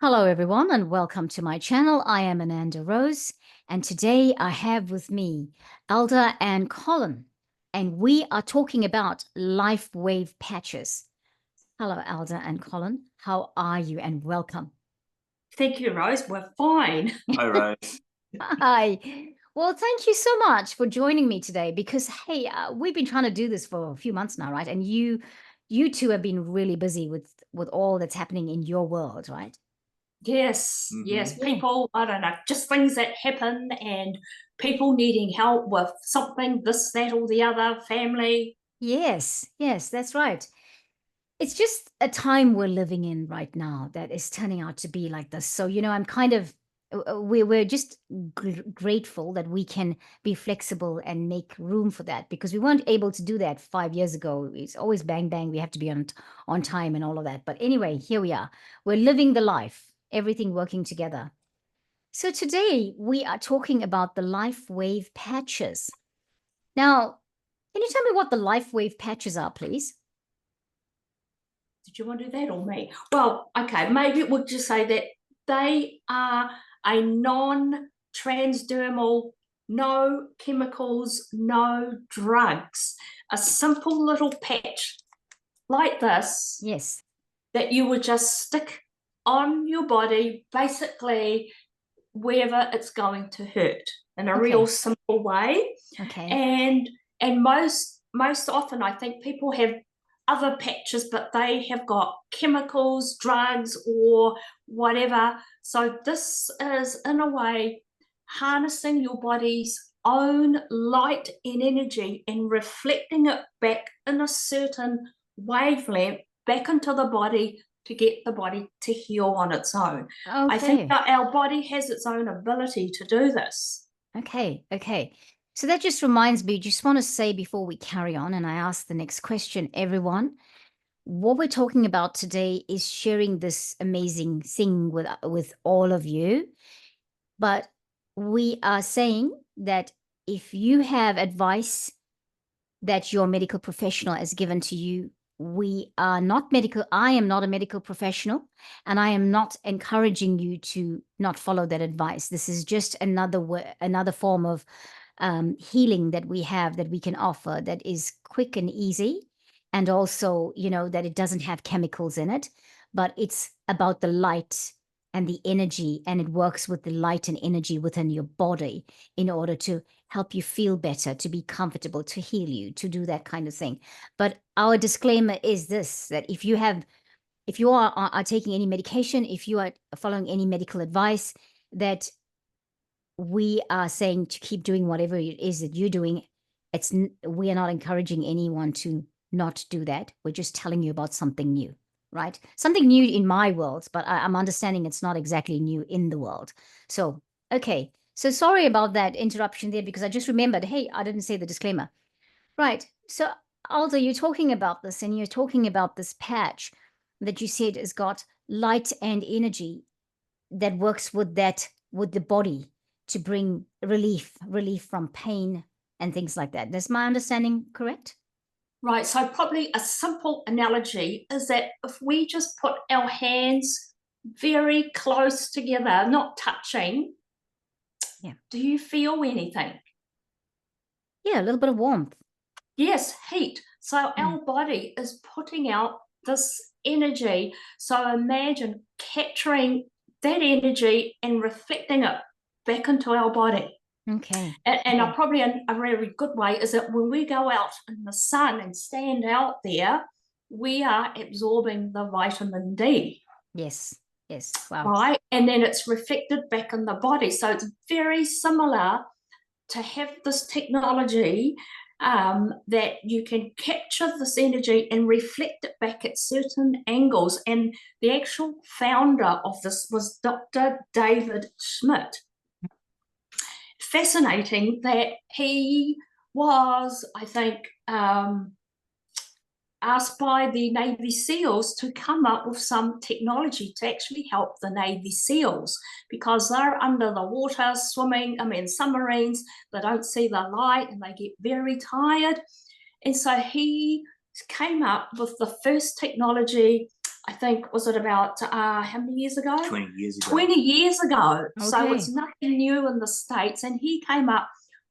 Hello, everyone, and welcome to my channel. I am Ananda Rose, and today I have with me Alda and Colin, and we are talking about Lifewave Patches. Hello, Alda and Colin. How are you? And welcome. Thank you, Rose. We're fine. Hi, Rose. Hi. Well, thank you so much for joining me today because, hey, we've been trying to do this for a few months now, right? And you two have been really busy with all that's happening in your world, right? Yes, yes. Yeah. People, I don't know, just things that happen and people needing help with something, this, that, or the other, family. Yes, that's right. It's just a time we're living in right now that is turning out to be like this. So, I'm kind of we're just grateful that we can be flexible and make room for that because we weren't able to do that 5 years ago. It's always bang bang. We have to be on time and all of that. But anyway, here we are. We're living the life, everything working together. So today we are talking about the life wave patches. Now, can you tell me what the life wave patches are, please? Did you want to do that or me? Well, okay, maybe we'll just say that they are a non-transdermal, no chemicals, no drugs, a simple little patch like this. Yes. That you would just stick on your body, basically wherever it's going to hurt in a real simple way. Okay. And most often I think people have other patches, but they have got chemicals, drugs, or whatever. So this is in a way harnessing your body's own light and energy and reflecting it back in a certain wavelength back into the body to get the body to heal on its own. I think Okay. our body has its own ability to do this. Okay. So that just reminds me, just want to say before we carry on and I ask the next question, everyone, what we're talking about today is sharing this amazing thing with all of you. But we are saying that if you have advice that your medical professional has given to you, we are not medical. I am not a medical professional, and I am not encouraging you to not follow that advice. This is just another form of healing that we have that we can offer that is quick and easy, and also, that it doesn't have chemicals in it, but it's about the light and the energy, and it works with the light and energy within your body in order to help you feel better, to be comfortable, to heal you, to do that kind of thing. But our disclaimer is this, that if you are taking any medication, if you are following any medical advice, that we are saying to keep doing whatever it is that you're doing. We are not encouraging anyone to not do that. We're just telling you about something new, right? Something new in my world, but I'm understanding it's not exactly new in the world. So, okay. So sorry about that interruption there because I just remembered, hey, I didn't say the disclaimer. Right. So, Alda, you're talking about this and you're talking about this patch that you said has got light and energy that works with the body to bring relief from pain and things like that. Is my understanding correct? Right, so probably a simple analogy is that if we just put our hands very close together, not touching, Yeah. do you feel anything? Yeah, a little bit of warmth. Yes, heat. So our body is putting out this energy. So imagine capturing that energy and reflecting it back into our body. Okay. And probably a really good way is that when we go out in the sun and stand out there, we are absorbing the vitamin D. Yes. Wow. Right. And then it's reflected back in the body. So it's very similar to have this technology that you can capture this energy and reflect it back at certain angles. And the actual founder of this was Dr. David Schmidt. Fascinating that he was, I think, asked by the Navy SEALs to come up with some technology to actually help the Navy SEALs because they're under the water swimming, submarines, they don't see the light and they get very tired. And so he came up with the first technology I think, was it about how many years ago? 20 years ago. 20 years ago. So Okay. it's nothing new in the States. And he came up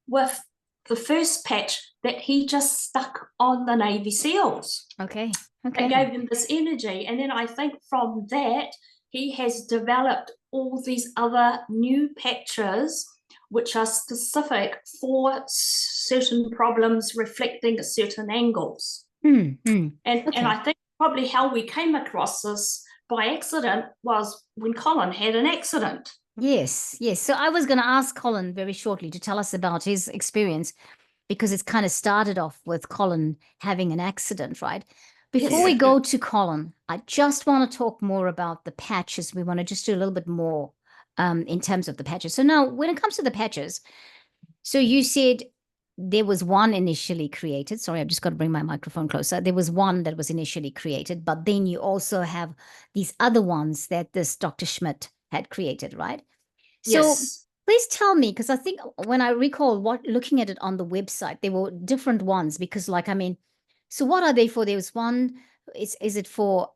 with the first patch that he just stuck on the Navy SEALs. Okay. It Okay. gave him this energy. And then I think from that, he has developed all these other new patches which are specific for certain problems reflecting certain angles. Okay. And I think probably how we came across this by accident was when Colin had an accident. Yes, yes. So I was going to ask Colin very shortly to tell us about his experience, because it's kind of started off with Colin having an accident, right? Before we go to Colin, I just want to talk more about the patches. We want to just do a little bit more in terms of the patches. So now, when it comes to the patches, so you said there was one initially created. Sorry, I've just got to bring my microphone closer. There was one that was initially created, but then you also have these other ones that this Dr. Schmidt had created, right? So Yes. please tell me, because I think when I recall looking at it on the website, there were different ones, because I mean, so what are they for? There's one, is it for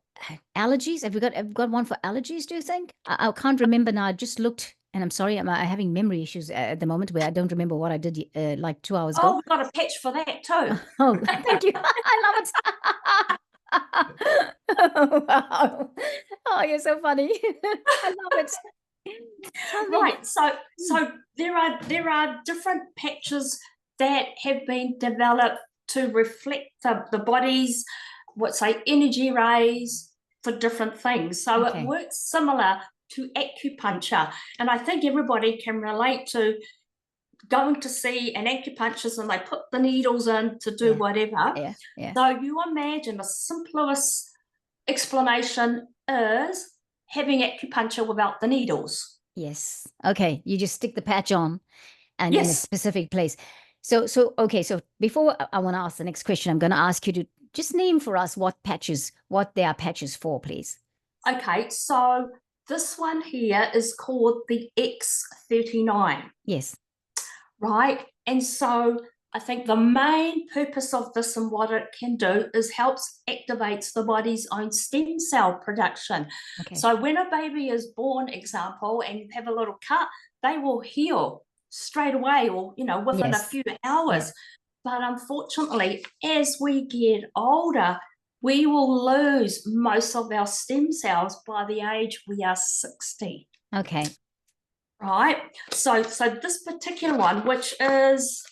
allergies? Have we got one for allergies, do you think? I can't remember now. I just looked, and I'm sorry, I'm having memory issues at the moment where I don't remember what I did like 2 hours ago. Oh, we've got a patch for that too. Oh, thank you. I love it. Oh, wow. Oh, you're so funny. I love it. Right. So there are different patches that have been developed to reflect the body's, energy rays for different things. So Okay. it works similar to acupuncture. And I think everybody can relate to going to see an acupuncturist and they put the needles in to do whatever. Yeah. So you imagine the simplest explanation is having acupuncture without the needles. Yes. Okay. You just stick the patch on and in a Yes. specific place. So okay. So before I want to ask the next question, I'm going to ask you to just name for us what they are patches for, please. Okay. So this one here is called the X39. Yes. Right. And so I think the main purpose of this and what it can do is helps activates the body's own stem cell production. Okay. So when a baby is born, example, and you have a little cut, they will heal straight away or, within a few hours. But unfortunately, as we get older, we will lose most of our stem cells by the age we are 60. Okay. Right. So this particular one, which is,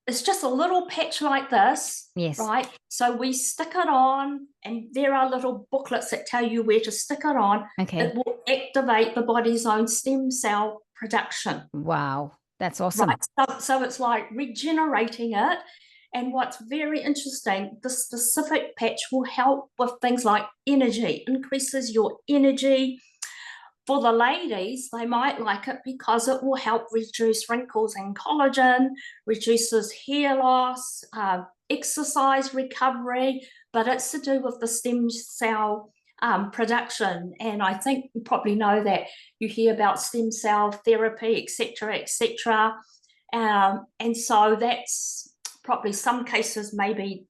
it's just a little patch like this. Yes. Right. So we stick it on, and there are little booklets that tell you where to stick it on. Okay. It will activate the body's own stem cell production. Wow. That's awesome. Right. So it's like regenerating it. And what's very interesting, the specific patch will help with things like energy, increases your energy. For the ladies, they might like it because it will help reduce wrinkles and collagen, reduces hair loss, exercise recovery, but it's to do with the stem cell production. And I think you probably know that you hear about stem cell therapy, etc., etc. And so that's probably some cases maybe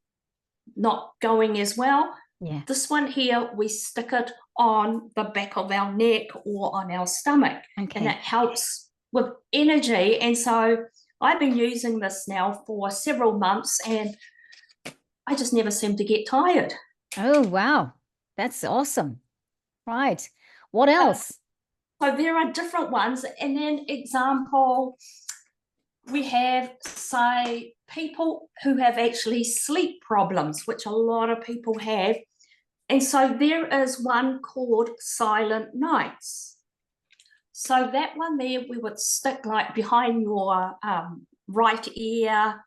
not going as well. Yeah. This one here, we stick it on the back of our neck or on our stomach. Okay. And it helps with energy. And so I've been using this now for several months and I just never seem to get tired. Oh, wow. That's awesome. Right. What else? So there are different ones. And then example, we have, say, people who have actually sleep problems, which a lot of people have. And so there is one called Silent Nights. So that one there, we would stick like behind your right ear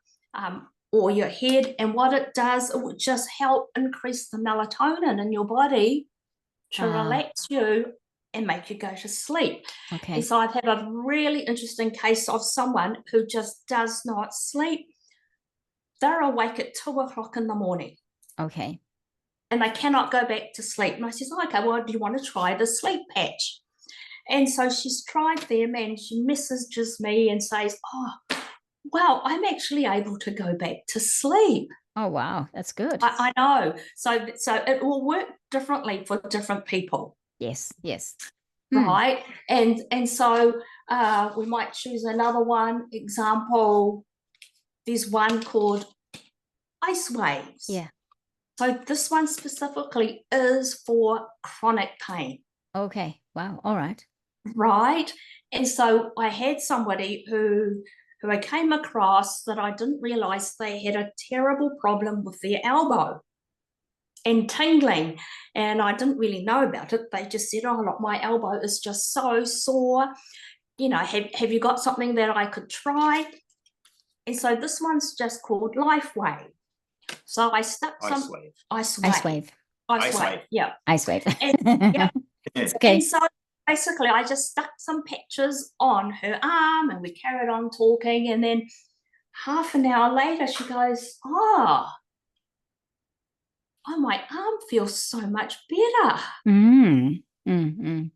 or your head. And what it does, it would just help increase the melatonin in your body to relax you and make you go to sleep. Okay. And so I've had a really interesting case of someone who just does not sleep. They're awake at 2 o'clock in the morning. Okay. And they cannot go back to sleep. And I says, oh, okay, well, do you want to try the sleep patch? And so she's tried them and she messages me and says, oh, wow, I'm actually able to go back to sleep. Oh, wow. That's good. I know. So it will work differently for different people, Yes, yes. right? And so we might choose another one. Example, there's one called ice waves. Yeah. So this one specifically is for chronic pain. Okay. Wow. All right. Right. And so I had somebody who I came across that I didn't realize they had a terrible problem with their elbow and tingling. And I didn't really know about it. They just said, oh, look, my elbow is just so sore. You know, have you got something that I could try? And so this one's just called Lifewave. So I stuck Ice some wave. Ice wave. Ice wave. Yeah. Ice wave. And, yeah. It's okay. And so basically I just stuck some patches on her arm and we carried on talking. And then half an hour later, she goes, oh, my arm feels so much better. Mm, mm, mm.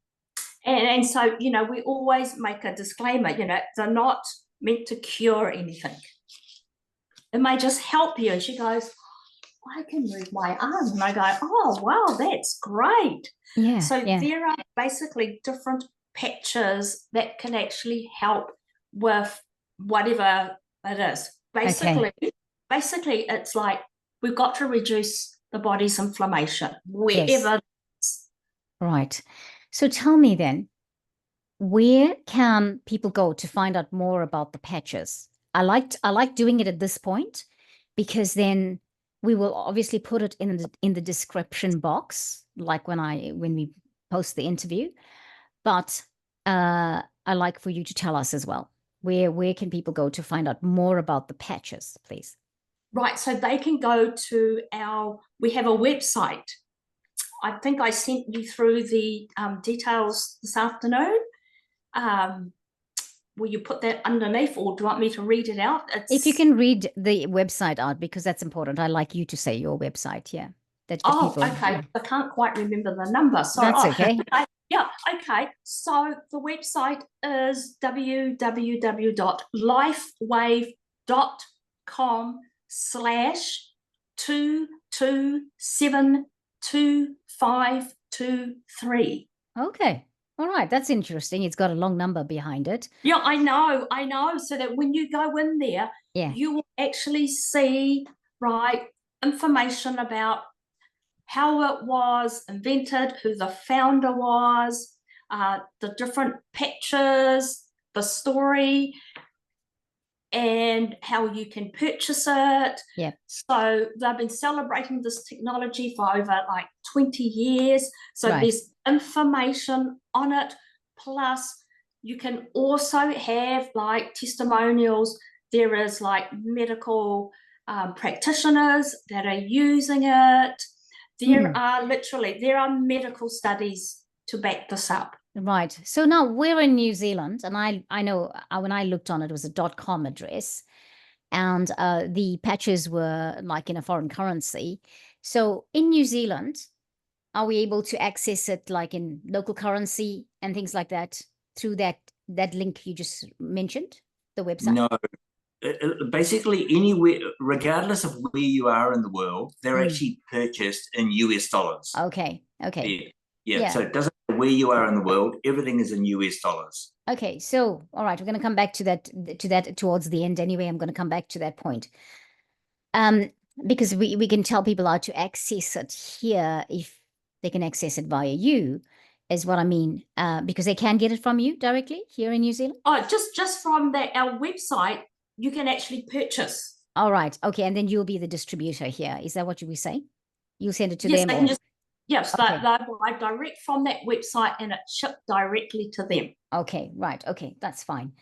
And so, you know, we always make a disclaimer, you know, they're not meant to cure anything. It may just help you. And she goes, I can move my arm. And I go, oh, wow, that's great. Yeah. So yeah. there are basically different patches that can actually help with whatever it is. Basically, it's like we've got to reduce the body's inflammation wherever Yes. it is. Right. So tell me then, where can people go to find out more about the patches? I like doing it at this point because then we will obviously put it in the description box, like when we post the interview. But I like for you to tell us as well. Where can people go to find out more about the patches, please? Right. So they can go to we have a website. I think I sent you through the details this afternoon. Will you put that underneath, or do you want me to read it out? If you can read the website out, because that's important. I like you to say your website, yeah. Okay. I can't quite remember the number. So that's okay. Yeah, okay. So the website is www.lifewave.com/2272523. Okay. All right. That's interesting. It's got a long number behind it. Yeah, I know. So that when you go in there, you will actually see, right, information about how it was invented, who the founder was, the different patches, the story, and how you can purchase it. Yeah. So they've been celebrating this technology for over like 20 years. So there's information on it. Plus, you can also have like testimonials. There is like medical practitioners that are using it. There are medical studies to back this up. Right. So now we're in New Zealand, and I know when I looked on it was a .com address, and the patches were like in a foreign currency. So in New Zealand, are we able to access it like in local currency and things like that through that link you just mentioned, the website? No. Basically, anywhere, regardless of where you are in the world, they're actually purchased in US dollars. Okay. Yeah. So it doesn't matter where you are in the world, everything is in US dollars. Okay. So, all right, we're going to come back to that towards the end anyway. I'm going to come back to that point. Because we can tell people how to access it here if they can access it via you, is what I mean. Because they can get it from you directly here in New Zealand? Oh, just from our website, you can actually purchase. All right. Okay. And then you'll be the distributor here. Is that what you were saying? You'll send it to them? Yes, they buy direct from that website and it's shipped directly to them. Okay, right. Okay, that's fine.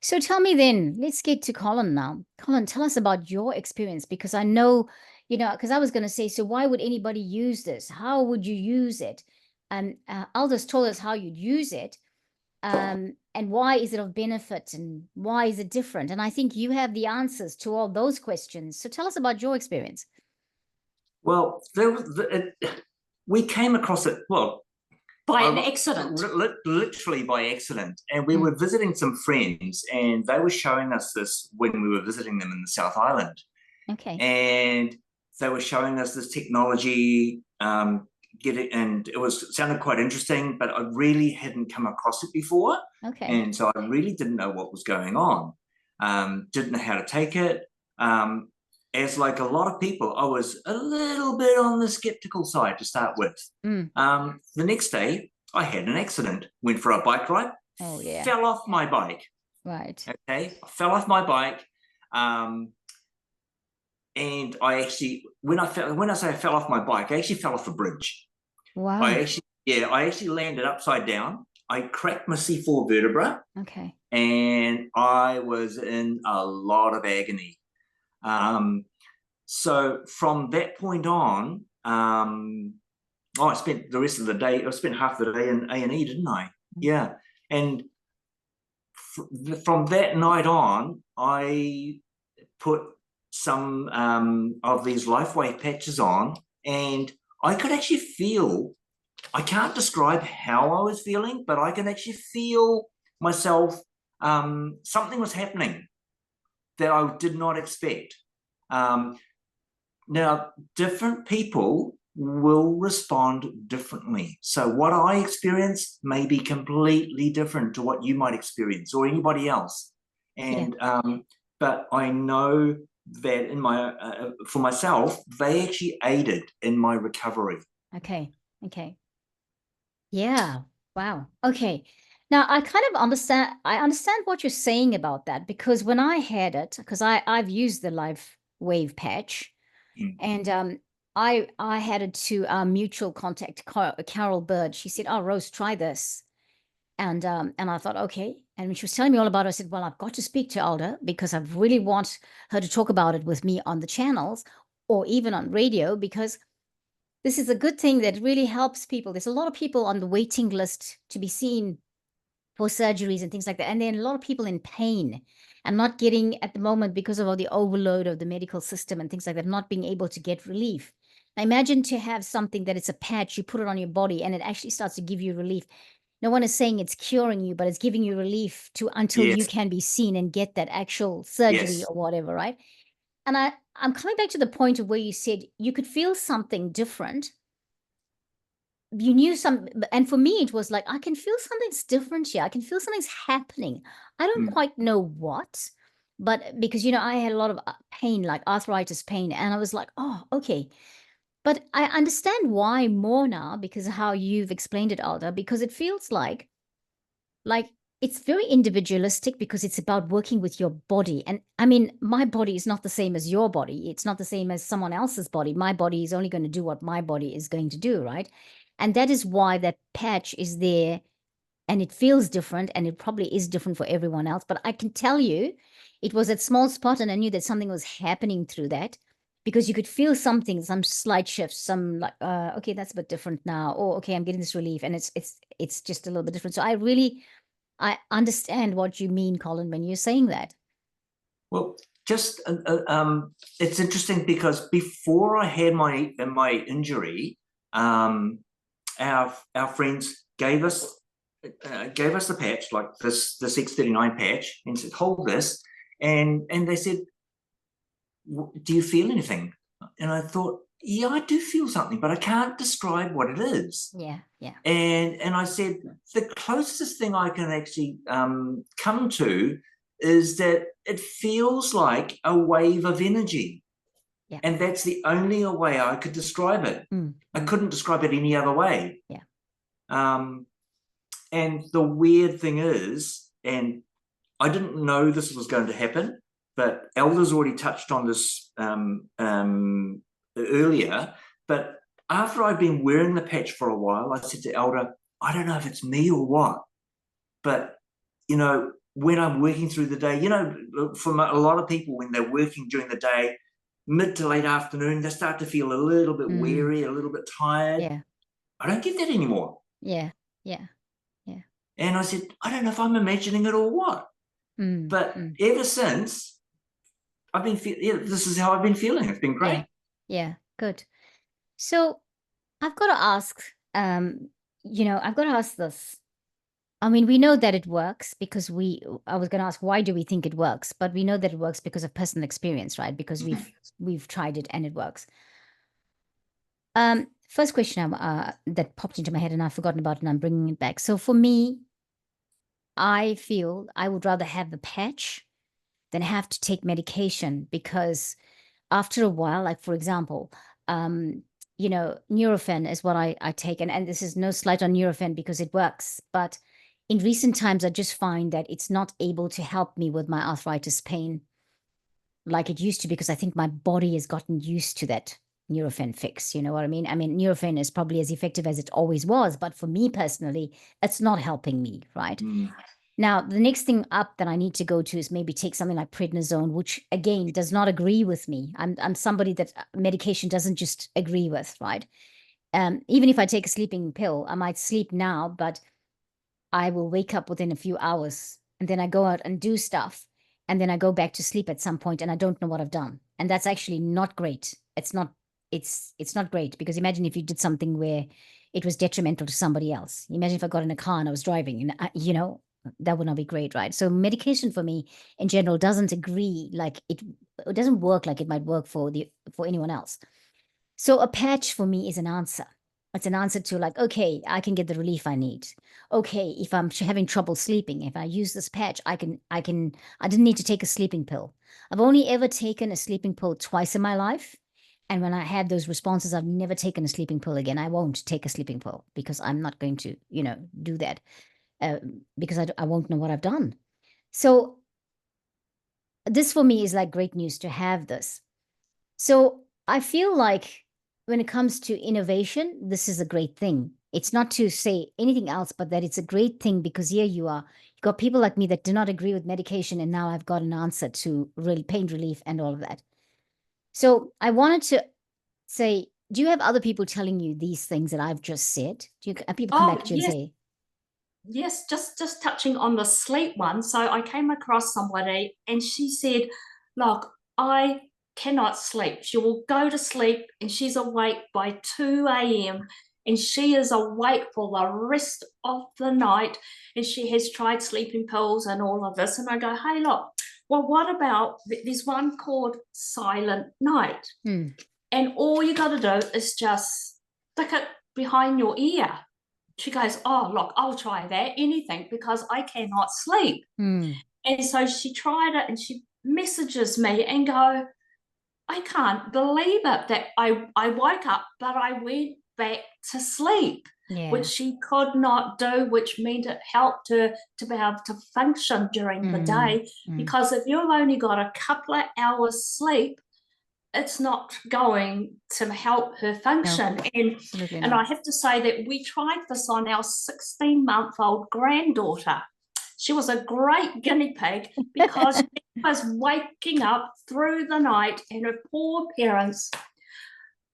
So tell me then, let's get to Colin now. Colin, tell us about your experience, because I know, because I was going to say, so why would anybody use this? How would you use it? Alda's told us how you'd use it. And why is it of benefit and why is it different? And I think you have the answers to all those questions. So tell us about your experience. Well, we came across it, by an accident. Literally by accident. And we were visiting some friends and they were showing us this when we were visiting them in the South Island. Okay. and they were showing us this technology, and it sounded quite interesting, but I really hadn't come across it before. Okay. And so I really didn't know what was going on. Didn't know how to take it. As like a lot of people, I was a little bit on the skeptical side to start with. The next day, I had an accident. Went for a bike ride. Oh, yeah. Fell off my bike. Right. Okay, I fell off my bike. And I actually, when I say I fell off my bike, I actually fell off a bridge. Wow. I actually landed upside down. I cracked my C4 vertebra. Okay. And I was in a lot of agony. So from that point on, I spent the rest of the day, I spent half the day in A&E, didn't I? Yeah. And from that night on, I put some of these Lifewave patches on, and I could actually feel, I can't describe how I was feeling, but I can actually feel myself, something was happening that I did not expect. Now, different people will respond differently. So what I experience may be completely different to what you might experience or anybody else. And but I know that in my for myself, they actually aided in my recovery. Okay. Okay. Yeah. Wow. Okay. Now I kind of understand. I understand what you're saying about that, because when I had it, because I've used the Lifewave patch, and I had it to mutual contact Carol Bird. She said, "Oh, Rose, try this," and I thought, okay. And when she was telling me all about it, I said, "Well, I've got to speak to Alda, because I really want her to talk about it with me on the channels or even on radio, because this is a good thing that really helps people. There's a lot of people on the waiting list to be seen for surgeries and things like that. And then a lot of people in pain and not getting at the moment, because of all the overload of the medical system and things like that, not being able to get relief. Now imagine to have something that it's a patch, you put it on your body and it actually starts to give you relief. No one is saying it's curing you, but it's giving you relief until you can be seen and get that actual surgery or whatever, right? And I'm coming back to the point of where you said you could feel something different. You knew and for me, it was like, I can feel something's different here. I can feel something's happening. I don't quite know what, but because, I had a lot of pain, like arthritis pain. And I was like, oh, okay. But I understand why more now, because of how you've explained it, Alda, because it feels like it's very individualistic, because it's about working with your body. And I mean, my body is not the same as your body. It's not the same as someone else's body. My body is only going to do what my body is going to do, right? And that is why that patch is there, and it feels different, and it probably is different for everyone else. But I can tell you, it was that small spot, and I knew that something was happening through that, because you could feel something, some slight shifts, some like, okay, that's a bit different now. Oh, okay, I'm getting this relief, and it's just a little bit different. So I understand what you mean, Colin, when you're saying that. Well, just it's interesting, because before I had my injury, our friends gave us the patch, like this X39 patch, and said, hold this, and they said, do you feel anything? And I thought, yeah, I do feel something, but I can't describe what it is. Yeah. And I said, the closest thing I can actually come to is that it feels like a wave of energy. Yeah. And that's the only way I could describe it. I couldn't describe it any other way. Yeah. And the weird thing is, and I didn't know this was going to happen, but Alda's already touched on this earlier, but after I'd been wearing the patch for a while, I said to Alda, I don't know if it's me or what, but, when I'm working through the day, for a lot of people, when they're working during the day, mid to late afternoon, they start to feel a little bit weary, a little bit tired. Yeah. I don't get that anymore. Yeah. And I said, I don't know if I'm imagining it or what. But ever since, I've been this is how I've been feeling. It's been great. Yeah. Good. So I've got to ask, I've got to ask this. I mean, we know that it works because I was going to ask, why do we think it works? But we know that it works because of personal experience, right? Because we've tried it and it works. First question that popped into my head and I've forgotten about it and I'm bringing it back. So for me, I feel I would rather have the patch than have to take medication, because after a while, like for example, Nurofen is what I take, and this is no slight on Nurofen because it works, but in recent times, I just find that it's not able to help me with my arthritis pain like it used to, because I think my body has gotten used to that Nurofen fix. You know what I mean? I mean, Nurofen is probably as effective as it always was, but for me personally, it's not helping me, right? Now, the next thing up that I need to go to is maybe take something like prednisone, which again does not agree with me. I'm somebody that medication doesn't just agree with, right? Even if I take a sleeping pill, I might sleep now, but I will wake up within a few hours, and then I go out and do stuff, and then I go back to sleep at some point, and I don't know what I've done, and that's actually not great. It's not great, because imagine if you did something where it was detrimental to somebody else. Imagine if I got in a car and I was driving, and that would not be great, right? So medication for me in general doesn't agree, like it doesn't work like it might work for anyone else. So a patch for me is an answer. It's an answer to, like, okay, I can get the relief I need. Okay, if I'm having trouble sleeping, if I use this patch, I didn't need to take a sleeping pill. I've only ever taken a sleeping pill twice in my life. And when I had those responses, I've never taken a sleeping pill again. I won't take a sleeping pill because I'm not going to, do that. Because I won't know what I've done. So this for me is like great news to have this. So I feel like when it comes to innovation, this is a great thing. It's not to say anything else, but that it's a great thing, because here you've got people like me that do not agree with medication, and now I've got an answer to real pain relief and all of that. So I wanted to say, do you have other people telling you these things that I've just said? Have people come back to you and say? Yes, just touching on the sleep one. So I came across somebody and she said, look, I cannot sleep. She will go to sleep and she's awake by 2 a.m. and she is awake for the rest of the night, and she has tried sleeping pills and all of this. And I go, hey, look, well, what about, there's one called Silent Night. And all you got to do is just stick it behind your ear. She goes, oh, look, I'll try that, anything, because I cannot sleep. And so she tried it and she messages me and go, I can't believe it that I woke up, but I went back to sleep, which she could not do, which meant it helped her to be able to function during the day. Because if you've only got a couple of hours sleep, it's not going to help her function. No, and I have to say that we tried this on our 16-month-old granddaughter. She was a great guinea pig, because she was waking up through the night and her poor parents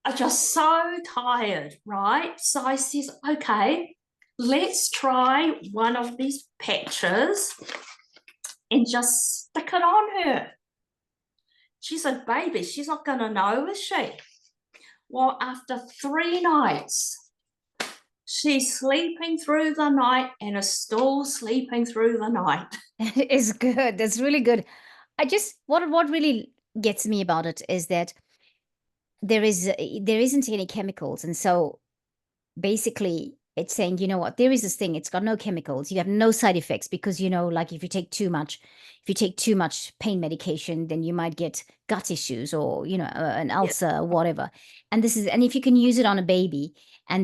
are just so tired, right? So I says, okay, let's try one of these patches and just stick it on her. She's a baby. She's not going to know, is she? Well, after 3 nights, she's sleeping through the night and is still sleeping through the night. It's good. That's really good. What really gets me about it is that there isn't any chemicals. And so basically it's saying, you know what, there is this thing, it's got no chemicals, you have no side effects, because, like if you take too much pain medication, then you might get gut issues or, an ulcer or whatever. And if you can use it on a baby, and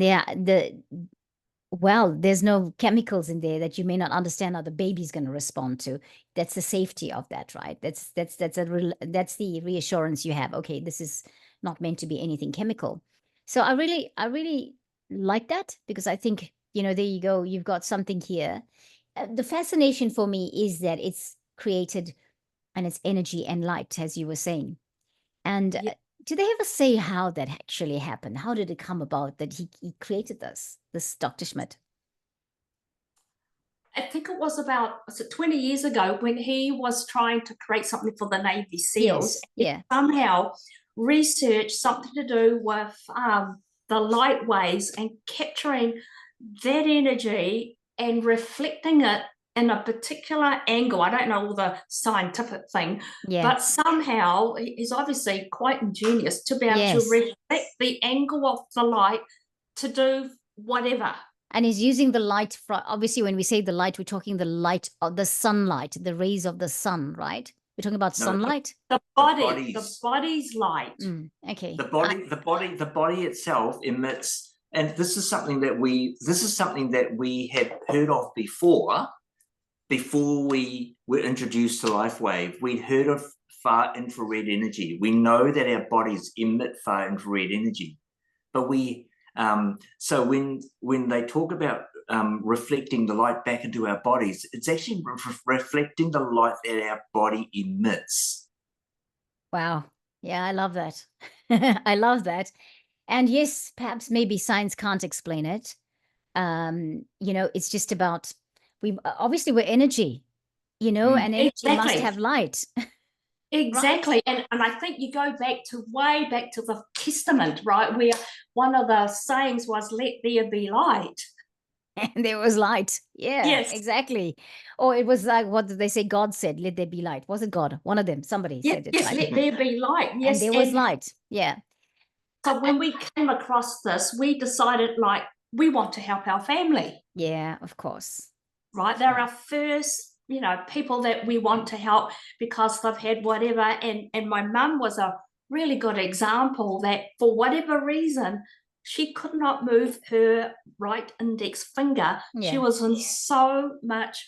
there's no chemicals in there that you may not understand how the baby's going to respond to. That's the safety of that, right? That's the reassurance you have. Okay, this is not meant to be anything chemical. So I really like that, because I think, there you go, you've got something here. The fascination for me is that it's created, and it's energy and light, as you were saying. And do they ever say how that actually happened? How did it come about that he created this Dr. Schmidt? I think it was about 20 years ago, when he was trying to create something for the Navy SEALs. Yes, somehow researched something to do with the light waves and capturing that energy and reflecting it in a particular angle. I don't know all the scientific thing, but somehow he's obviously quite ingenious to be able to reflect the angle of the light to do whatever. And he's using the light from, obviously when we say the light, we're talking the light of the sunlight, the rays of the sun, right? We're talking about sunlight. The body's light. Okay. The body itself emits, and this is something that we had heard of before we were introduced to Lifewave. We'd heard of far infrared energy. We know that our bodies emit far infrared energy, but so when they talk about reflecting the light back into our bodies, it's actually reflecting the light that our body emits. Wow. Yeah, I love that. I love that. And yes, perhaps maybe science can't explain it. It's just about, obviously we're energy, and energy must have light. Exactly. Right? And I think you go way back to the Testament, right? Where one of the sayings was, let there be light. And there was light. Yeah, yes, exactly. Or it was like, what did they say? God said, let there be light. Was it God? One of them, somebody said it. Yes, right? Let there be light. Yes. And there was light. Yeah. So when we came across this, we decided, like, we want to help our family. Yeah, of course. Right. They're our first, people that we want to help because they've had whatever. And my mum was a really good example that for whatever reason, she could not move her right index finger. Yeah. She was in so much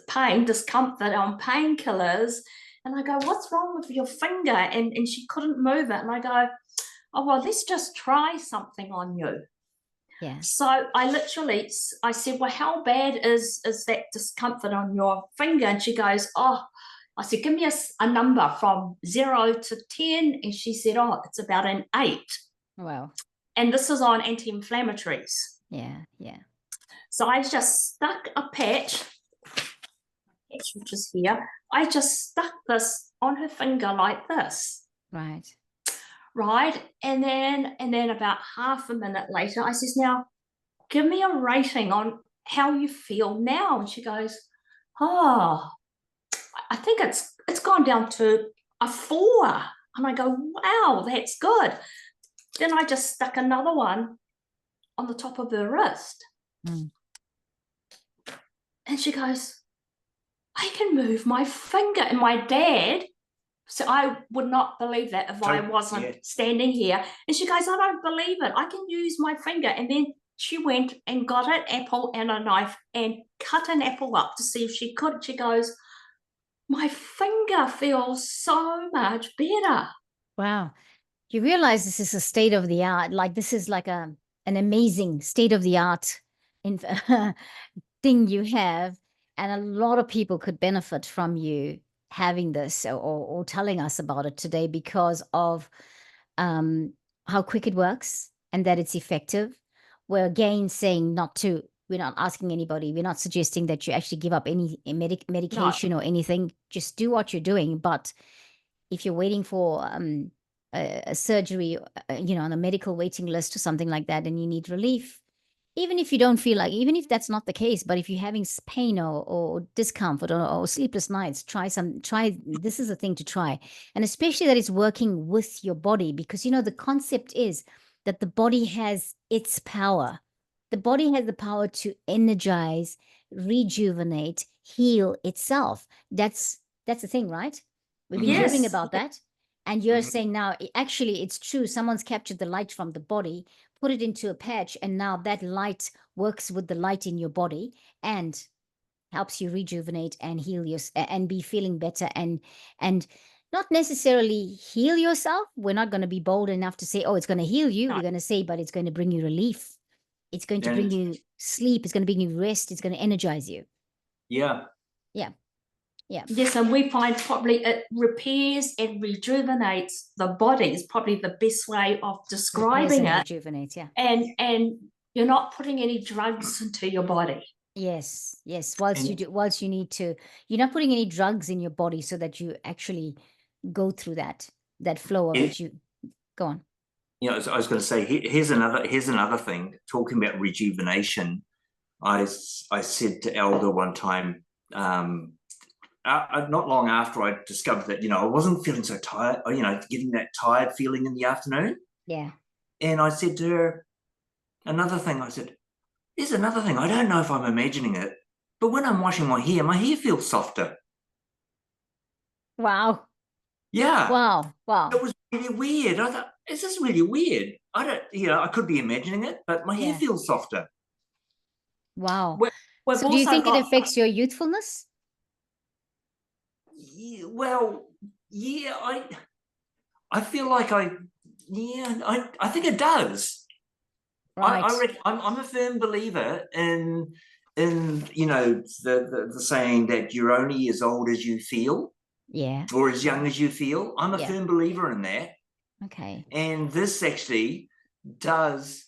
pain, discomfort, on painkillers. And I go, what's wrong with your finger? And she couldn't move it. And I go, oh, well, let's just try something on you. Yeah. So I said, well, how bad is that discomfort on your finger? And she goes, oh, I said, give me a number from 0 to 10. And she said, oh, it's about an 8. Wow. And this is on anti-inflammatories. Yeah, yeah. So I just stuck a patch, which is here. I just stuck this on her finger like this. Right. Right. And then about half a minute later, I says, now give me a rating on how you feel now. And she goes, oh, I think it's gone down to a 4. And I go, wow, that's good. Then I just stuck another one on the top of her wrist. And she goes, I can move my finger. And my dad, so I would not believe that if I wasn't standing here. And she goes, I don't believe it. I can use my finger. And then she went and got an apple and a knife and cut an apple up to see if she could. She goes, my finger feels so much better. Wow. You realize this is a state of the art. Like this is like an amazing state of the art thing you have. And a lot of people could benefit from you having this or telling us about it today because of how quick it works and that it's effective. We're again saying we're not asking anybody, we're not suggesting that you actually give up any medication or anything. Just do what you're doing. But if you're waiting for a surgery, on a medical waiting list or something like that, and you need relief, even if you don't feel like, even if that's not the case, but if you're having pain or discomfort or sleepless nights, this is a thing to try. And especially that it's working with your body, because, the concept is that the body has its power. The body has the power to energize, rejuvenate, heal itself. That's the thing, right? We've been hearing about that. And you're saying now, actually, it's true. Someone's captured the light from the body, put it into a patch, and now that light works with the light in your body and helps you rejuvenate and heal and be feeling better and not necessarily heal yourself. We're not going to be bold enough to say, oh, it's going to heal you. We're going to say, but it's going to bring you relief. It's going to bring you sleep. It's going to bring you rest. It's going to energize you. Yeah. Yeah. Yeah. Yes, and we find probably it repairs and rejuvenates the body is probably the best way of describing it. Rejuvenates, yeah. And you're not putting any drugs into your body. Yes. Whilst you need to, you're not putting any drugs in your body so that you actually go through that flow of it. You go on. I was going to say, here's another thing, talking about rejuvenation. I said to Alda one time, not long after I discovered that, I wasn't feeling so tired, getting that tired feeling in the afternoon. Yeah. And I said to her, there's another thing. I don't know if I'm imagining it, but when I'm washing my hair feels softer. Wow. Yeah. Wow. Wow. It was really weird. I thought, is this really weird? I could be imagining it, but my hair feels softer. Wow. We've So do you also think it got affects your youthfulness? Yeah, well, yeah, I feel like I think it does. Right. I'm a firm believer in the saying that you're only as old as you feel, Yeah. or as young as you feel. I'm a Yeah. firm believer in that. Okay. And this actually does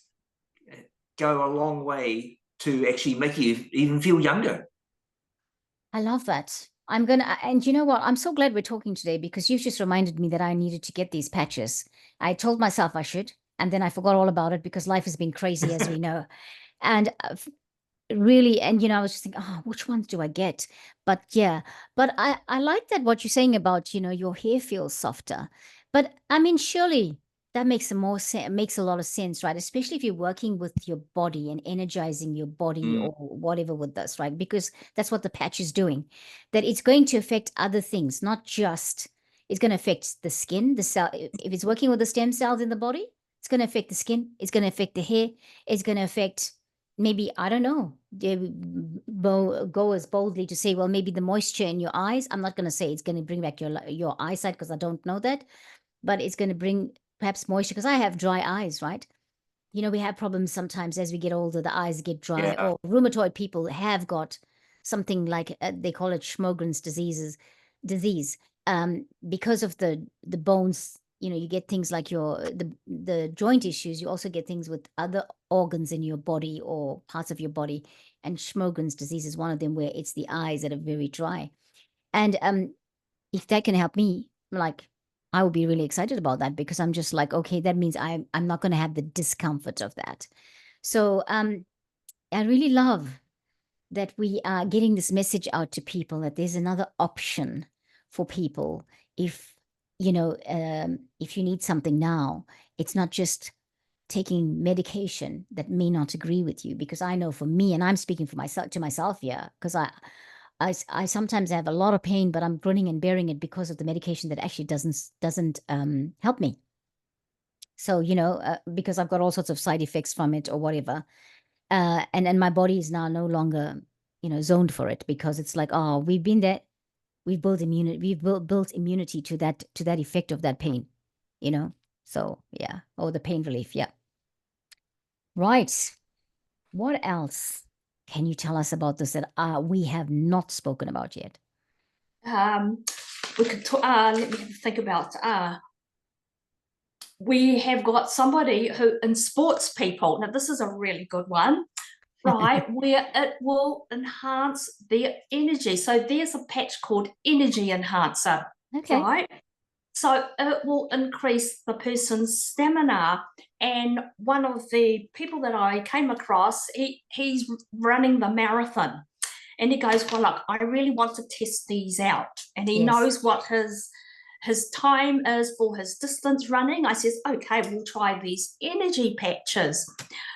go a long way to actually make you even feel younger. I love that. And you know what? I'm so glad we're talking today because you've just reminded me that I needed to get these patches. I told myself I should, and then I forgot all about it because life has been crazy, as we know. And really, and I was just thinking, oh, which ones do I get? But yeah, but I like that what you're saying about, your hair feels softer. But I mean, surely that makes makes a lot of sense, right? Especially if you're working with your body and energizing your body or whatever with this, right? Because that's what the patch is doing. That it's going to affect other things, not just it's going to affect the skin, the cell. If it's working with the stem cells in the body, it's going to affect the skin. It's going to affect the hair. It's going to affect maybe, I don't know, go as boldly to say, well, maybe the moisture in your eyes. I'm not going to say it's going to bring back your eyesight because I don't know that, but it's going to bring perhaps moisture because I have dry eyes, right? We have problems sometimes as we get older, the eyes get dry, Yeah. or rheumatoid people have got something like they call it Sjogren's disease, because of the bones. You get things like the joint issues. You also get things with other organs in your body or parts of your body, and Sjogren's disease is one of them, where it's the eyes that are very dry. And if that can help me, like, I would be really excited about that because I'm just like, okay, that means I'm not going to have the discomfort of that. So I really love that we are getting this message out to people that there's another option for people. If you need something now, it's not just taking medication that may not agree with you. Because I know for me, and I'm speaking for myself to myself here, because I sometimes have a lot of pain, but I'm grinning and bearing it because of the medication that actually doesn't help me. So, because I've got all sorts of side effects from it or whatever. And my body is now no longer, zoned for it because it's like, oh, we've been there. We've built immunity. Built immunity to that effect of that pain, So yeah. Oh, the pain relief. Yeah. Right. What else can you tell us about this that we have not spoken about yet? we could let me think about we have got somebody who in sports people. Now this is a really good one, right? Where it will enhance their energy. So there's a patch called Energy Enhancer, Okay. right? So it will increase the person's stamina. And one of the people that I came across, he's running the marathon. And he goes, well, look, I really want to test these out. And he knows what his time is for his distance running. I says, okay, we'll try these energy patches.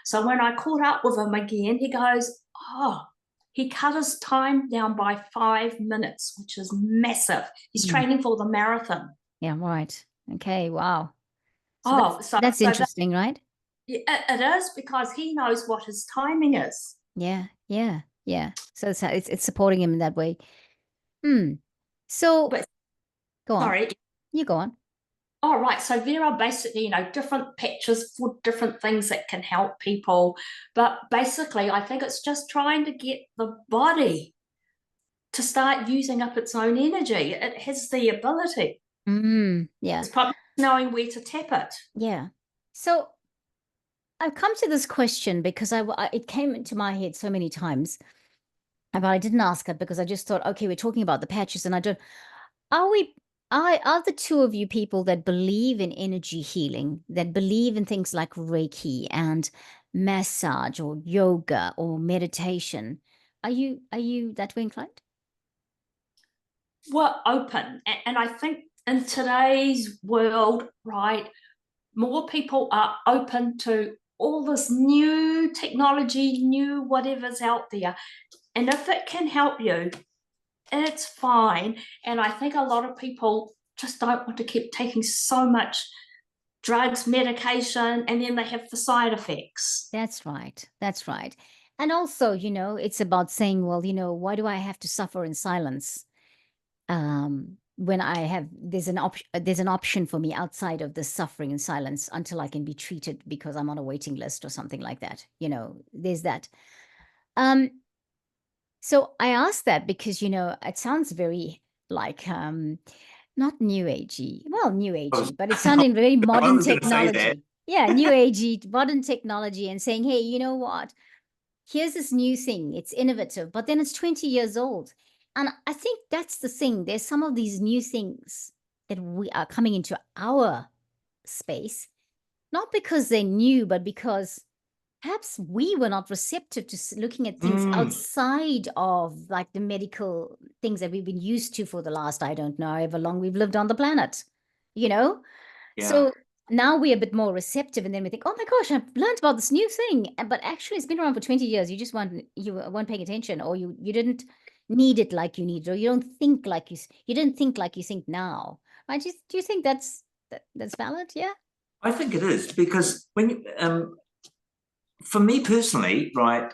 So when I caught up with him again, he goes, oh, he cut his time down by 5 minutes, which is massive. He's training for the marathon. Yeah, right. Okay, wow. So that's interesting, right? It is, because he knows what his timing is. Yeah. So it's supporting him in that way. So go on. Sorry. You go on. All right. So there are basically, different patches for different things that can help people. But basically, I think it's just trying to get the body to start using up its own energy. It has the ability. Yeah. It's probably knowing where to tap it. Yeah. So I've come to this question because it came into my head so many times, but I didn't ask it because I just thought, okay, we're talking about the patches, and are the two of you people that believe in energy healing, that believe in things like Reiki and massage or yoga or meditation. Are you that way inclined? We're open, and I think in today's world, right, more people are open to all this new technology, new whatever's out there. And if it can help you, it's fine. And I think a lot of people just don't want to keep taking so much drugs, medication, and then they have the side effects. That's right. That's right. And also, it's about saying, well, why do I have to suffer in silence? When there's an option for me outside of the suffering in silence until I can be treated because I'm on a waiting list or something like that. There's that. So I asked that because, it sounds very like, not new agey, well, new agey, but it's sounding very modern was gonna say that. technology. Yeah, new agey, modern technology, and saying, hey, you know what? Here's this new thing. It's innovative, but then it's 20 years old. And I think that's the thing. There's some of these new things that we are coming into our space, not because they're new, but because perhaps we were not receptive to looking at things outside of like the medical things that we've been used to for the last, I don't know, however long we've lived on the planet, Yeah. So now we're a bit more receptive, and then we think, oh my gosh, I've learned about this new thing. But actually it's been around for 20 years. You weren't paying attention, or you didn't need it like you need it, or you don't think like you didn't think like you think now. Right? Do you think that's valid? Yeah. I think it is, because when for me personally, right,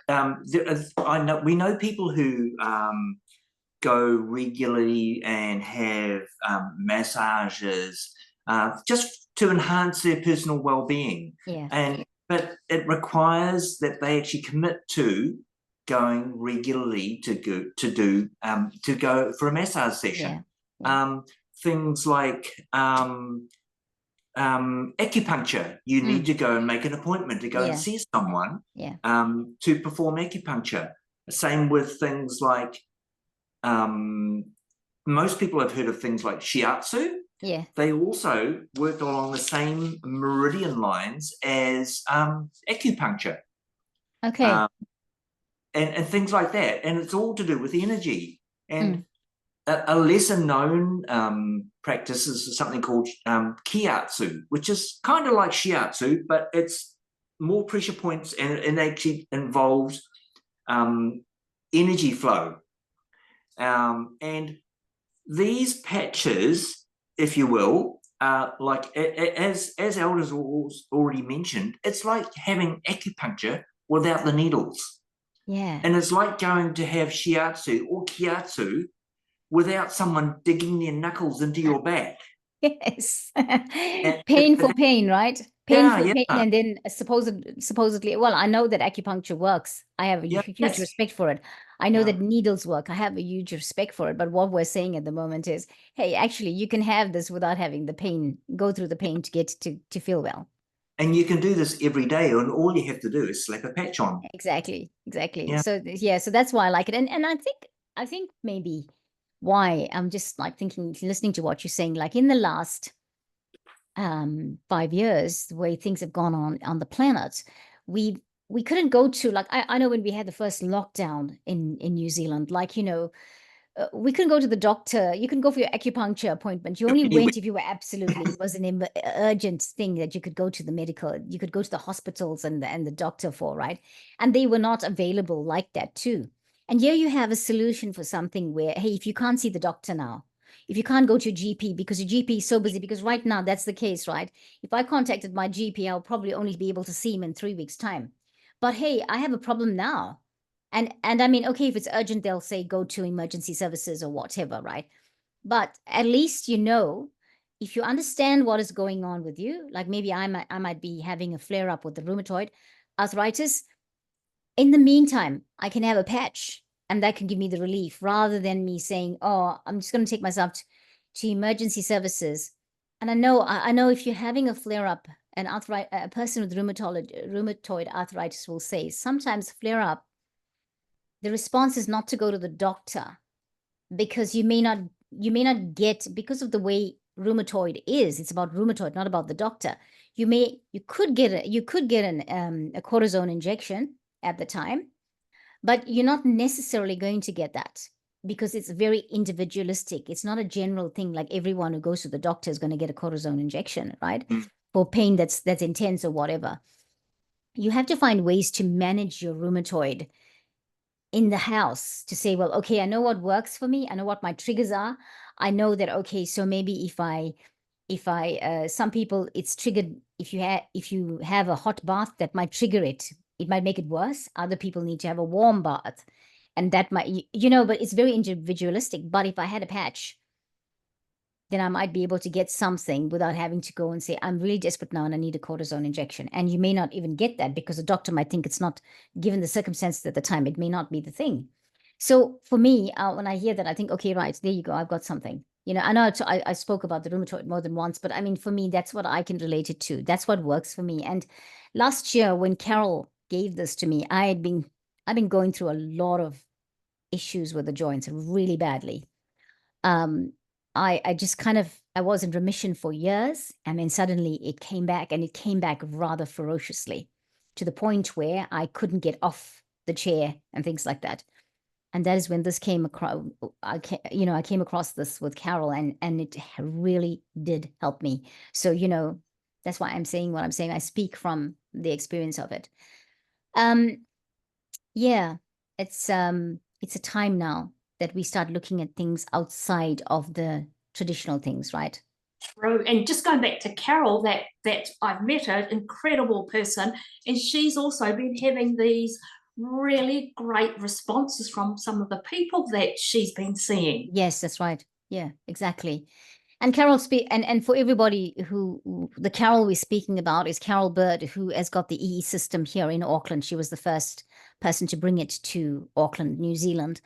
we know people who go regularly and have massages just to enhance their personal well-being. Yeah. But it requires that they actually commit to going regularly to go for a massage session. Yeah. Things like acupuncture, you need to go and make an appointment to go and see someone to perform acupuncture. Same with things like most people have heard of things like shiatsu. Yeah. They also work along the same meridian lines as acupuncture. Okay. And things like that. And it's all to do with energy. And a lesser known practice is something called kiatsu, which is kind of like shiatsu, but it's more pressure points, and it actually involves energy flow. And these patches, if you will, like as Alda's already mentioned, it's like having acupuncture without the needles. Yeah. And it's like going to have shiatsu or kiatsu without someone digging their knuckles into your back. Yes. Pain for pain, right? Pain for pain, and then supposedly, well, I know that acupuncture works. I have a huge respect for it. I know that needles work. I have a huge respect for it. But what we're saying at the moment is, hey, actually, you can have this without having the pain, go through the pain to get to feel well. And you can do this every day, and all you have to do is slap a patch on. Exactly. Yeah. So that's why I like it. And I think maybe why I'm just like listening to what you're saying, like in the last 5 years, the way things have gone on the planet, we couldn't go to, like, I know when we had the first lockdown in New Zealand, like, we couldn't go to the doctor. You couldn't go for your acupuncture appointment. You only went if you were absolutely, it was an urgent thing that you could go to the medical, you could go to the hospitals and the doctor for, right? And they were not available like that too. And here you have a solution for something where, hey, if you can't see the doctor now, if you can't go to your GP because your GP is so busy, because right now that's the case, right? If I contacted my GP, I'll probably only be able to see him in 3 weeks' time. But hey, I have a problem now. And I mean, okay, if it's urgent, they'll say go to emergency services or whatever, right? But at least if you understand what is going on with you, like maybe I might be having a flare up with the rheumatoid arthritis. In the meantime, I can have a patch, and that can give me the relief, rather than me saying, oh, I'm just going to take myself to emergency services. And I know if you're having a flare up, a person with rheumatoid arthritis will say sometimes flare up, the response is not to go to the doctor, because you may not get, because of the way rheumatoid is, it's about rheumatoid, not about the doctor. you could get a cortisone injection at the time, but you're not necessarily going to get that because it's very individualistic. It's not a general thing like everyone who goes to the doctor is going to get a cortisone injection, right? For pain that's intense or whatever. You have to find ways to manage your rheumatoid in the house to say, well, okay, I know what works for me. I know what my triggers are. I know that, okay, so maybe if I some people it's triggered if you have a hot bath, that might trigger it. It might make it worse. Other people need to have a warm bath, and that might, but it's very individualistic. But if I had a patch, then I might be able to get something without having to go and say, I'm really desperate now and I need a cortisone injection. And you may not even get that because the doctor might think it's not, given the circumstances at the time, it may not be the thing. So for me, when I hear that, I think, okay, right, there you go. I've got something. I know I spoke about the rheumatoid more than once, but I mean, for me, that's what I can relate it to. That's what works for me. And last year when Carol gave this to me, I've been going through a lot of issues with the joints really badly. I just I was in remission for years, and then suddenly it came back, and it came back rather ferociously to the point where I couldn't get off the chair and things like that. And that is when this came across. I came across this with Carol, and it really did help me. So, that's why I'm saying what I'm saying. I speak from the experience of it. Yeah, it's a time now that we start looking at things outside of the traditional things, right? True. And just going back to Carol, that I've met her, incredible person, and she's also been having these really great responses from some of the people that she's been seeing. Yes, that's right. Yeah, exactly. And Carol and for everybody who the Carol we're speaking about is Carol Bird, who has got the EE system here in Auckland. She was the first person to bring it to Auckland, New Zealand,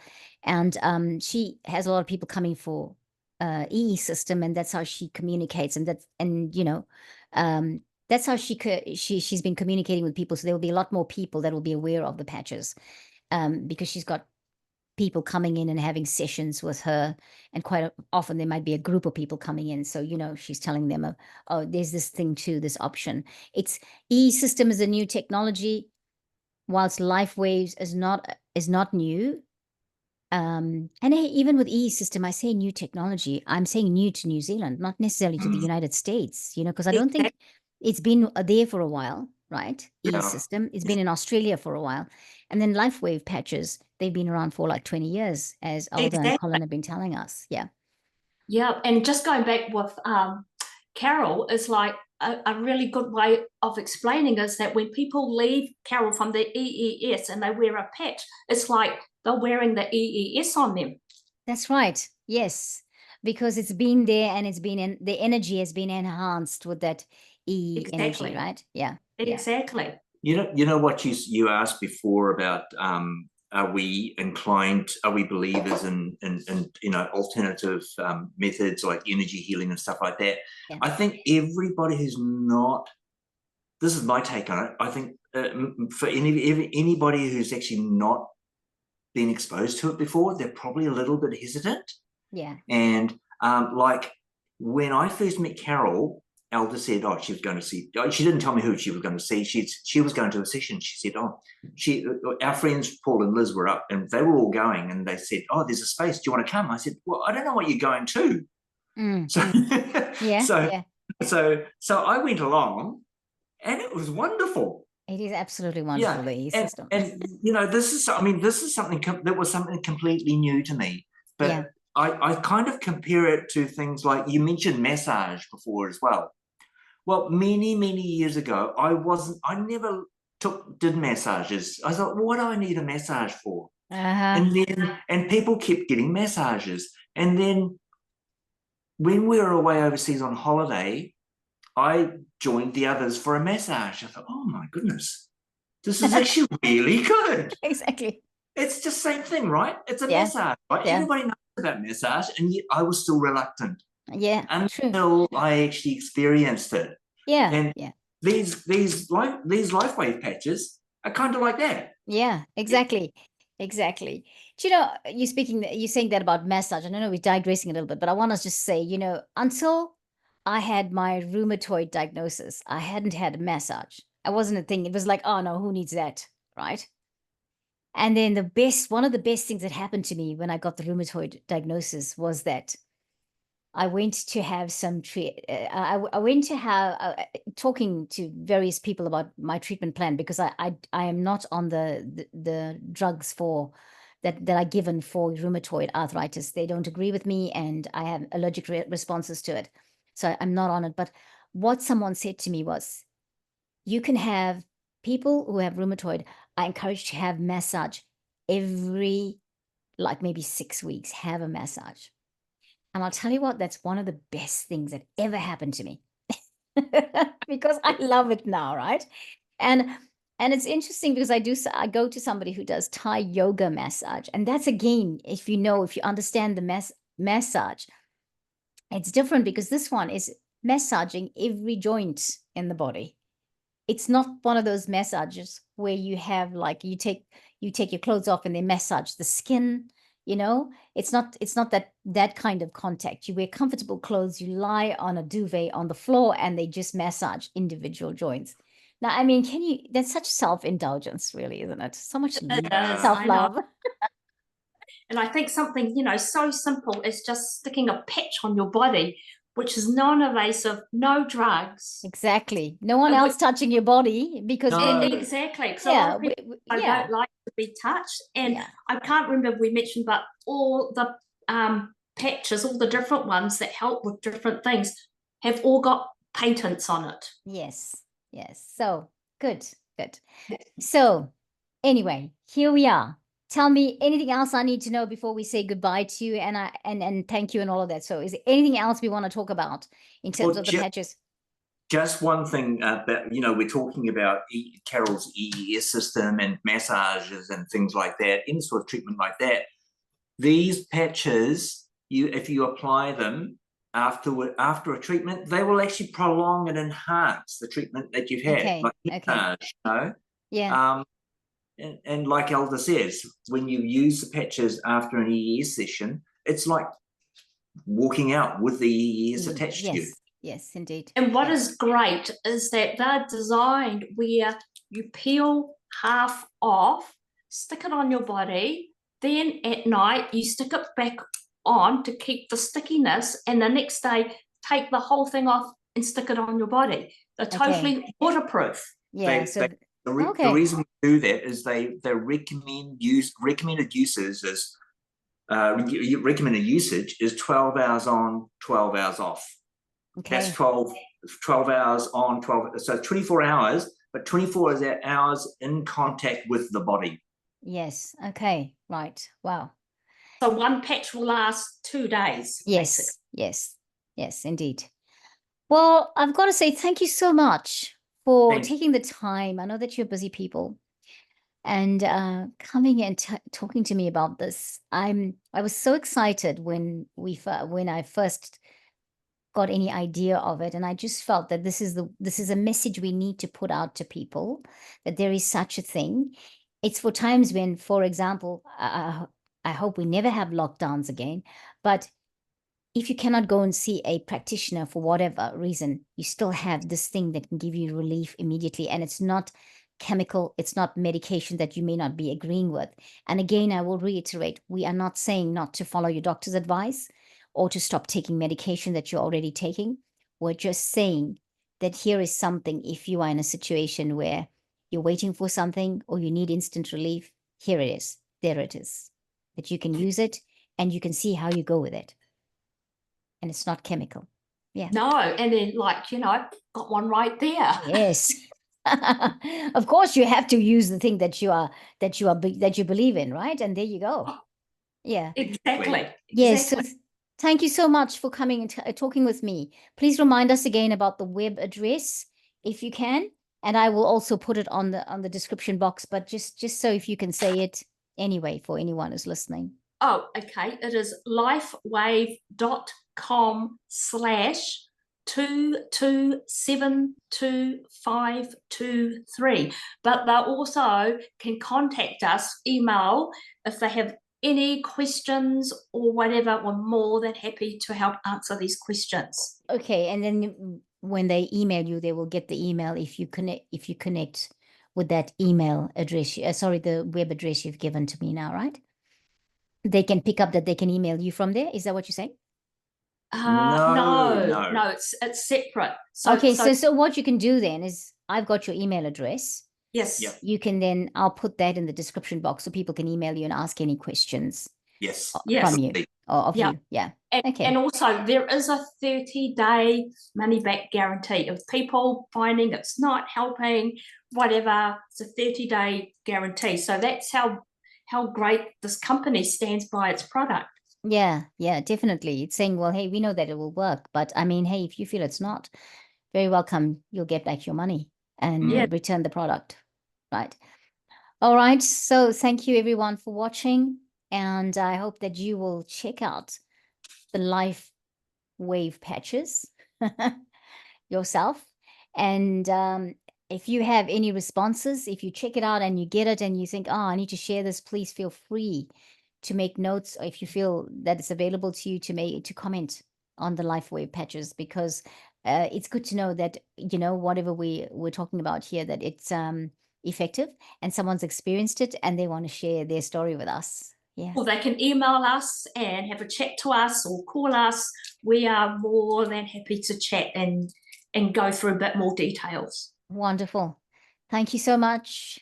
and she has a lot of people coming for EE system, and that's how she communicates, and that's how she's been communicating with people. So there will be a lot more people that will be aware of the patches, because she's got people coming in and having sessions with her, and quite often there might be a group of people coming in. So she's telling them, oh, there's this thing too, this option. It's EE system is a new technology, whilst Lifewaves is not new. And even with EE system, I say new technology, I'm saying new to New Zealand, not necessarily to the United States, because I don't think it's been there for a while, right? EE system, it's been in Australia for a while. And then Lifewave patches, they've been around for like 20 years, as Alda and Colin have been telling us. Yeah. Yeah. And just going back with Carol is like a really good way of explaining is that when people leave Carol from the EES and they wear a patch, it's like they're wearing the EES on them. That's right. Yes. Because it's been there, and the energy has been enhanced with that energy, right? Yeah. Exactly. You know what you asked before about are we believers in alternative methods like energy healing and stuff like that? Yeah. I think everybody who's not, this is my take on it, I think for anybody who's actually not been exposed to it before, they're probably a little bit hesitant. Yeah. And like when I first met Carol, Alda said, oh, she was going to see, she didn't tell me who she was going to see. She was going to a session. She said, oh, our friends Paul and Liz were up, and they were all going, and they said, oh, there's a space, do you want to come? I said, well, I don't know what you're going to. So I went along, and it was wonderful. It is absolutely wonderful, the EE system. And this is something that was something completely new to me. But yeah. I kind of compare it to things like, you mentioned massage before as well. Well, many, many years ago, I never did massages. I thought, well, what do I need a massage for? And people kept getting massages. And then when we were away overseas on holiday, I joined the others for a massage. I thought, oh my goodness, this is actually really good. Exactly. It's just the same thing, right? It's a massage, right? Yeah. Everybody knows about massage, and yet I was still reluctant. Yeah, until I actually experienced it. Yeah, and these Lifewave patches are kind of like that. Yeah, exactly. Exactly. Do you're saying that about massage, and I know we're digressing a little bit, but I want to just say, until I had my rheumatoid diagnosis, I hadn't had a massage. I wasn't a thing. It was like, oh no, who needs that, right? And then one of the best things that happened to me when I got the rheumatoid diagnosis was that I went to have I went to have talking to various people about my treatment plan, because I am not on the drugs for that are given for rheumatoid arthritis. They don't agree with me, and I have allergic responses to it. So I'm not on it. But what someone said to me was, you can have people who have rheumatoid, I encourage to have massage every, like maybe 6 weeks, have a massage. And I'll tell you what, that's one of the best things that ever happened to me because I love it now, right? And it's interesting because I go to somebody who does Thai yoga massage, and that's, again, if you understand the massage, it's different, because this one is massaging every joint in the body. It's not one of those massages where you have, like, you take your clothes off and they massage the skin. It's not that kind of contact. You wear comfortable clothes, you lie on a duvet on the floor, and they just massage individual joints. Now, I mean, that's such self-indulgence, really, isn't it? So much self-love. And I think something, so simple as just sticking a patch on your body, which is non-invasive, no drugs. Exactly. No one else touching your body, because exactly. So a lot of people don't like to be touched. And I can't remember if we mentioned, but all the patches, all the different ones that help with different things, have all got patents on it. Yes. So good. So anyway, here we are. Tell me anything else I need to know before we say goodbye to you, and thank you and all of that. So is there anything else we want to talk about in terms of the patches? Just one thing that, we're talking about Carol's EES system and massages and things like that, any sort of treatment like that. These patches, if you apply them after a treatment, they will actually prolong and enhance the treatment that you've had. Okay. Like massage, Yeah. And like Alda says, when you use the patches after an EES session, it's like walking out with the EES attached to you. Yes, indeed. And what is great is that they're designed where you peel half off, stick it on your body, then at night you stick it back on to keep the stickiness, and the next day take the whole thing off and stick it on your body. They're totally waterproof. Yeah. The reason we do that is they recommended usage is 12 hours on, 12 hours off. Okay. That's 12 hours on, 12. So 24 hours, but 24 hours in contact with the body. Yes. Okay. Right. Wow. So one patch will last 2 days. Yes. Basically. Yes, indeed. Well, I've got to say thank you so much for taking the time. I know that you're busy people, and coming and talking to me about this. I was so excited when I first got any idea of it, and I just felt that this is a message we need to put out to people, that there is such a thing. It's for times when, for example, I hope we never have lockdowns again, but if you cannot go and see a practitioner for whatever reason, you still have this thing that can give you relief immediately, and it's not chemical, it's not medication that you may not be agreeing with. And again, I will reiterate, we are not saying not to follow your doctor's advice or to stop taking medication that you're already taking. We're just saying that here is something, if you are in a situation where you're waiting for something or you need instant relief, here it is, there it is, that you can use it and you can see how you go with it. And it's not chemical. Yeah. No, and then got one right there. Yes. Of course, you have to use the thing that you believe in, right? And there you go. Yeah. Exactly. Yes. So thank you so much for coming and talking with me. Please remind us again about the web address, if you can, and I will also put it on the description box. But just so if you can say it anyway for anyone who's listening. Oh, okay. It is lifewave.com/2272523. But they also can contact us, email, if they have any questions or whatever, we're more than happy to help answer these questions. Okay, and then when they email you, they will get the email if you connect with that email address. Sorry, the web address you've given to me now, right? They can pick up that they can email you from there. Is that what you're saying? No, it's separate. So what you can do then is I've got your email address. Yes. Yep. You can then, I'll put that in the description box so people can email you and ask any questions Yes. from you or of you. Yeah. Okay. And also there is a 30-day money back guarantee. If people finding it's not helping, whatever, it's a 30-day guarantee. So that's how great this company stands by its product. Yeah, definitely. It's saying, well, hey, we know that it will work, but I mean, hey, if you feel it's not, very welcome, you'll get back your money and return the product, right? All right, so thank you everyone for watching, and I hope that you will check out the Lifewave patches yourself. And if you have any responses, if you check it out and you get it and you think, oh, I need to share this, please feel free to make notes, or if you feel that it's available to you to comment on the Lifewave patches, because it's good to know that, you know, whatever we're talking about here, that it's effective and someone's experienced it and they want to share their story with us. Yeah. Or they can email us and have a chat to us or call us. We are more than happy to chat and go through a bit more details. Wonderful. Thank you so much,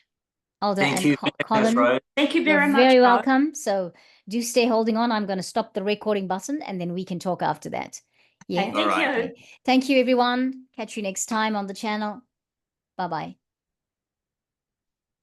Alda Thank and you, Colin. Thank you very You're much. very welcome. So do stay holding on. I'm going to stop the recording button and then we can talk after that. Yeah. Thank you. Thank you, everyone. Catch you next time on the channel. Bye-bye.